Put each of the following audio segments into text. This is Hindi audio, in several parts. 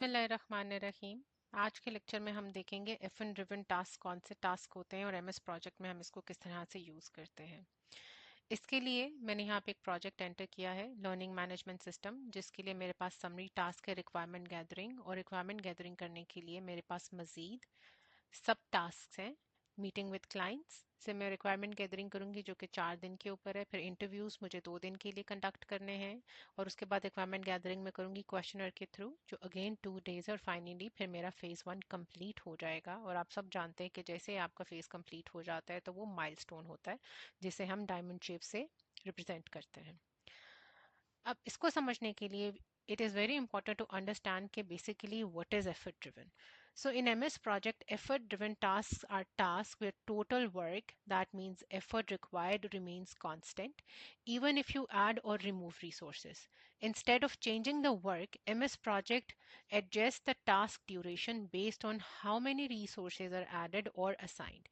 बिस्मिल्लाहिर्रहमानिर्रहीम। आज के लेक्चर में हम देखेंगे एफएन ड्रिवन टास्क कौन से टास्क होते हैं और एमएस प्रोजेक्ट में हम इसको किस तरह से यूज़ करते हैं। इसके लिए मैंने यहाँ पे एक प्रोजेक्ट एंटर किया है, लर्निंग मैनेजमेंट सिस्टम, जिसके लिए मेरे पास समरी टास्क है रिक्वायरमेंट गैदरिंग, और रिक्वायरमेंट गैदरिंग करने के लिए मेरे पास मज़ीद सब टास्क हैं। मीटिंग विद क्लाइंट्स से मैं रिक्वायरमेंट गैदरिंग करूंगी जो कि 4 दिन के ऊपर है। फिर इंटरव्यूज मुझे 2 दिन के लिए कंडक्ट करने हैं, और उसके बाद रिक्वायरमेंट गैदरिंग में करूंगी क्वेश्चनर के थ्रू जो अगेन 2 डेज है, और फाइनली फिर मेरा फेज़ 1 कंप्लीट हो जाएगा। और आप सब जानते हैं कि जैसे आपका फेज़ कंप्लीट हो जाता है तो वो माइलस्टोन होता है जिसे हम डायमंड शेप से रिप्रेजेंट करते हैं। अब इसको समझने के लिए it is very important to understand कि basically what is effort driven. So in MS project, effort driven tasks are tasks where total work, that means effort required, remains constant even if you add or remove resources. Instead of changing the work, MS project adjusts the task duration based on how many resources are added or assigned.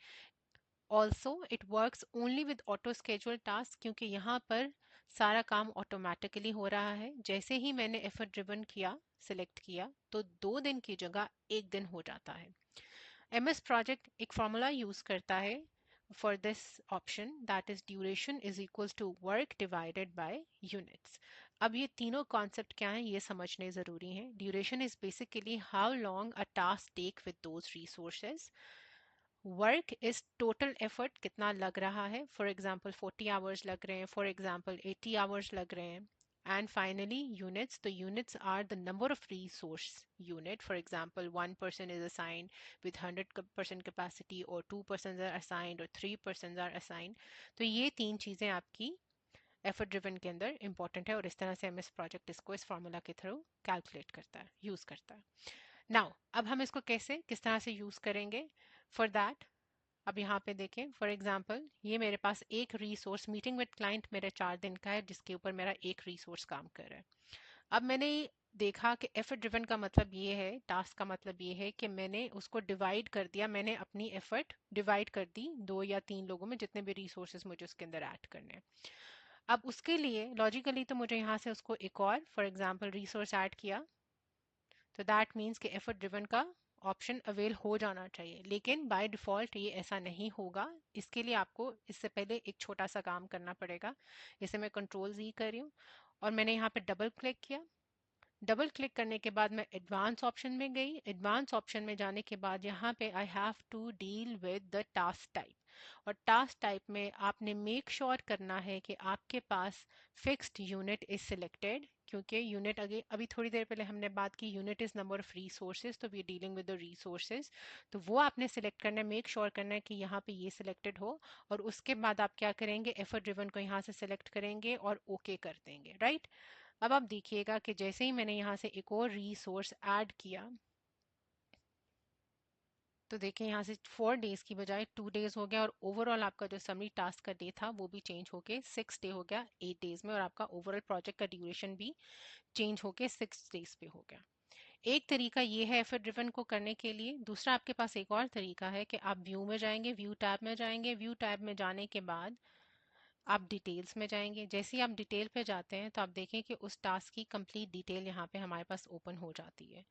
Also it works only with auto schedule task, क्योंकि यहाँ पर सारा काम ऑटोमेटिकली हो रहा है। जैसे ही मैंने एफर्ट ड्रिवन किया, सिलेक्ट किया, तो 2 दिन की जगह 1 दिन हो जाता है। एमएस प्रोजेक्ट एक फॉर्मूला यूज करता है for this option, that is duration is equals to work divided by units. अब ये तीनों कॉन्सेप्ट क्या हैं ये समझने ज़रूरी हैं। Duration is basically how long a task take with those resources. Work is total effort, कितना लग रहा है। फॉर एग्जाम्पल 40 आवर्स लग रहे हैं, फॉर एग्जाम्पल 80 आवर्स लग रहे हैं। एंड फाइनली यूनिट्स, तो units are the number of resource unit. For example 1 person is assigned with 100% capacity, और 2 persons are assigned, और 3 persons are assigned। तो ये तीन चीज़ें आपकी एफर्ट ड्रिवन के अंदर इंपॉर्टेंट है, और इस तरह से एमएस प्रोजेक्ट इसको इस फार्मूला के थ्रू कैलकुलेट करता है, यूज़ करता है। नाउ अब हम इसको कैसे किस तरह से यूज़ करेंगे, फॉर दैट अब यहाँ पे देखें। फॉर एग्जांपल ये मेरे पास एक रिसोर्स मीटिंग विद क्लाइंट मेरे 4 दिन का है, जिसके ऊपर मेरा एक रिसोर्स काम कर रहा है। अब मैंने देखा कि एफर्ट ड्रिवन का मतलब ये है, टास्क का मतलब ये है कि मैंने उसको डिवाइड कर दिया, मैंने अपनी एफर्ट डिवाइड कर दी 2 या 3 लोगों में, जितने भी रिसोर्सेज मुझे उसके अंदर ऐड करने हैं। अब उसके लिए लॉजिकली तो मुझे यहाँ से उसको एक और फॉर एग्जांपल रिसोर्स ऐड किया, तो दैट मीन्स कि एफर्ट ड्रिवन का ऑप्शन अवेल हो जाना चाहिए। लेकिन बाय डिफ़ॉल्ट ये ऐसा नहीं होगा। इसके लिए आपको इससे पहले एक छोटा सा काम करना पड़ेगा। इसे मैं कंट्रोल Z कर रही हूँ, और मैंने यहाँ पे डबल क्लिक किया। डबल क्लिक करने के बाद मैं एडवांस ऑप्शन में गई। एडवांस ऑप्शन में जाने के बाद यहाँ पे I have to deal with the task type, और टास्क टाइप में आपने मेक श्योर करना है कि आपके पास फिक्स्ड यूनिट इज सिलेक्टेड, क्योंकि यूनिट अगे अभी थोड़ी देर पहले हमने बात की, unit is number of resources, तो we dealing with the resources. तो वो आपने सिलेक्ट करना है, मेक श्योर करना है कि यहाँ पे ये सिलेक्टेड हो, और उसके बाद आप क्या करेंगे, एफर्ट ड्रिवन को यहाँ से सिलेक्ट करेंगे और ओके कर देंगे, राइट। अब आप देखिएगा कि जैसे ही मैंने यहाँ से एक और रिसोर्स ऐड किया, तो देखिए यहाँ से 4 डेज की बजाय 2 डेज हो गया, और ओवरऑल आपका जो समरी टास्क का डे था वो भी चेंज होके 6 डे हो गया 8 डेज में, और आपका ओवरऑल प्रोजेक्ट का ड्यूरेशन भी चेंज होके 6 डेज पे हो गया। एक तरीका ये है एफर्ट ड्रिवन को करने के लिए। दूसरा आपके पास एक और तरीका है कि आप व्यू में जाएंगे, व्यू टैब में जाएंगे। व्यू टैब में जाने के बाद आप डिटेल्स में जाएंगे। जैसे ही आप डिटेल पे जाते हैं तो आप देखें कि उस टास्क की कंप्लीट डिटेल यहाँ पे हमारे पास ओपन हो जाती है,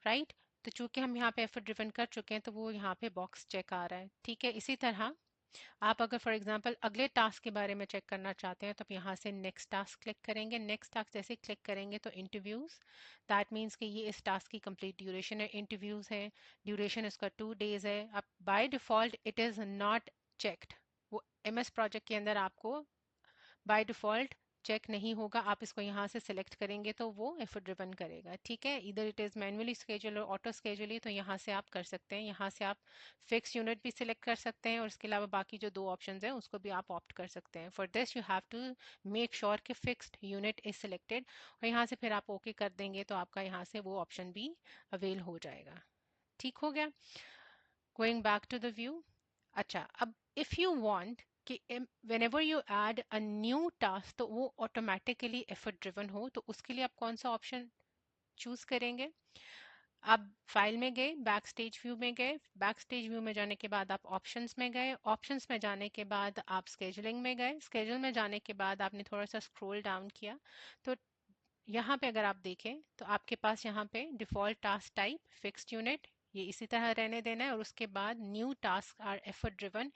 राइट। तो चूंकि हम यहाँ पे एफर्ट ड्रिवन कर चुके हैं तो वो यहाँ पे बॉक्स चेक आ रहा है, ठीक है। इसी तरह आप अगर फॉर एग्जांपल अगले टास्क के बारे में चेक करना चाहते हैं तो आप यहाँ से नेक्स्ट टास्क क्लिक करेंगे। नेक्स्ट टास्क जैसे क्लिक करेंगे तो इंटरव्यूज, दैट मीन्स कि ये इस टास्क की कंप्लीट ड्यूरेशन है, इंटरव्यूज है, ड्यूरेशन इसका 2 डेज है। अब by default it is not checked, वो एमएस प्रोजेक्ट के अंदर आपको बाय डिफॉल्ट चेक नहीं होगा। आप इसको यहाँ से सिलेक्ट करेंगे तो वो एफर्ट ड्रिवन करेगा, ठीक है। इधर इट इज़ मैनुअली स्केड्यूल और ऑटो स्केड्यूल, तो यहाँ से आप कर सकते हैं। यहाँ से आप फिक्स यूनिट भी सिलेक्ट कर सकते हैं, और इसके अलावा बाकी जो 2 ऑप्शंस हैं उसको भी आप ऑप्ट कर सकते हैं। For this you have to make sure कि फिक्स्ड यूनिट इज सिलेक्टेड, और यहाँ से फिर आप ओके कर देंगे तो आपका यहाँ से वो ऑप्शन भी अवेल हो जाएगा। ठीक हो गया। Going back to the view. अच्छा, अब इफ़ यू वांट कि whenever you add a new task तो वो ऑटोमेटिकली एफर्ट ड्रिवन हो, तो उसके लिए आप कौन सा ऑप्शन चूज करेंगे। आप फाइल में गए, बैक स्टेज व्यू में गए, बैक स्टेज व्यू में जाने के बाद आप ऑप्शंस में गए, ऑप्शंस में जाने के बाद आप स्केजुलिंग में गए, स्केजुल में जाने के बाद आपने थोड़ा सा स्क्रॉल डाउन किया, तो यहाँ पे अगर आप देखें तो आपके पास यहाँ पे default task type fixed unit, ये इसी तरह रहने देना है, और उसके बाद new task our effort driven,